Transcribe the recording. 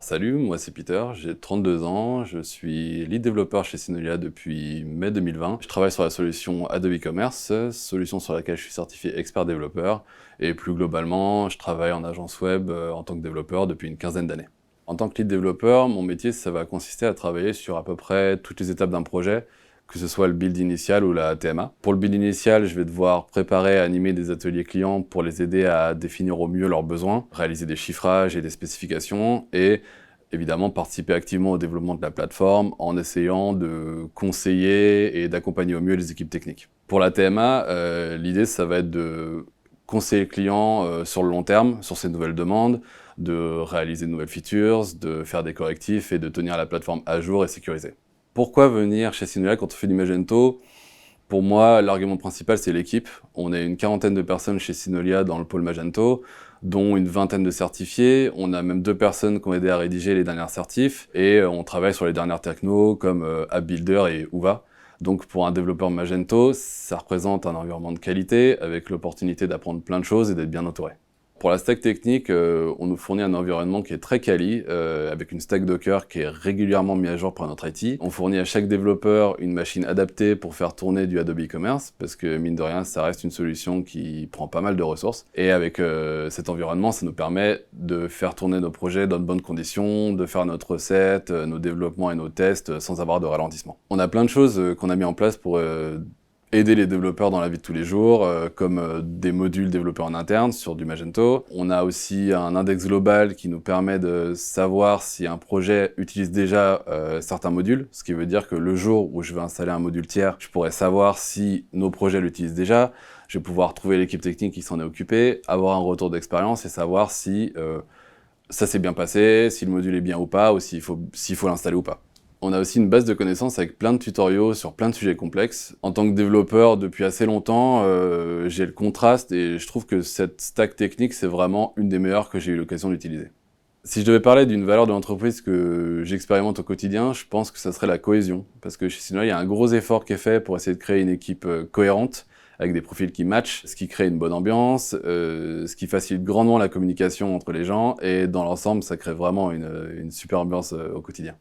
Salut, moi c'est Peter, j'ai 32 ans, je suis lead développeur chez Synolia depuis mai 2020. Je travaille sur la solution Adobe Commerce, solution sur laquelle je suis certifié expert développeur, et plus globalement, je travaille en agence web en tant que développeur depuis une quinzaine d'années. En tant que lead développeur, mon métier ça va consister à travailler sur à peu près toutes les étapes d'un projet, que ce soit le build initial ou la TMA. Pour le build initial, je vais devoir préparer et animer des ateliers clients pour les aider à définir au mieux leurs besoins, réaliser des chiffrages et des spécifications, et évidemment participer activement au développement de la plateforme en essayant de conseiller et d'accompagner au mieux les équipes techniques. Pour la TMA, l'idée ça va être de conseiller le client sur le long terme, sur ses nouvelles demandes, de réaliser de nouvelles features, de faire des correctifs et de tenir la plateforme à jour et sécurisée. Pourquoi venir chez Synolia quand on fait du Magento? Pour moi, l'argument principal, c'est l'équipe. On est une quarantaine de personnes chez Synolia dans le pôle Magento, dont une vingtaine de certifiés. On a même 2 personnes qui ont aidé à rédiger les dernières certifs. Et on travaille sur les dernières technos comme App Builder et UVA. Donc pour un développeur Magento, ça représente un environnement de qualité avec l'opportunité d'apprendre plein de choses et d'être bien entouré. Pour la stack technique, on nous fournit un environnement qui est très quali, avec une stack Docker qui est régulièrement mise à jour par notre IT. On fournit à chaque développeur une machine adaptée pour faire tourner du Adobe Commerce, parce que mine de rien, ça reste une solution qui prend pas mal de ressources. Et avec cet environnement, ça nous permet de faire tourner nos projets dans de bonnes conditions, de faire notre recette, nos développements et nos tests sans avoir de ralentissement. On a plein de choses qu'on a mis en place pour aider les développeurs dans la vie de tous les jours, comme des modules développés en interne sur du Magento. On a aussi un index global qui nous permet de savoir si un projet utilise déjà certains modules, ce qui veut dire que le jour où je vais installer un module tiers, je pourrais savoir si nos projets l'utilisent déjà, je vais pouvoir trouver l'équipe technique qui s'en est occupée, avoir un retour d'expérience et savoir si ça s'est bien passé, si le module est bien ou pas, ou s'il faut l'installer ou pas. On a aussi une base de connaissances avec plein de tutoriaux sur plein de sujets complexes. En tant que développeur depuis assez longtemps, j'ai le contraste et je trouve que cette stack technique, c'est vraiment une des meilleures que j'ai eu l'occasion d'utiliser. Si je devais parler d'une valeur de l'entreprise que j'expérimente au quotidien, je pense que ça serait la cohésion. Parce que chez Synolia, il y a un gros effort qui est fait pour essayer de créer une équipe cohérente, avec des profils qui matchent, ce qui crée une bonne ambiance, ce qui facilite grandement la communication entre les gens, et dans l'ensemble, ça crée vraiment une super ambiance au quotidien.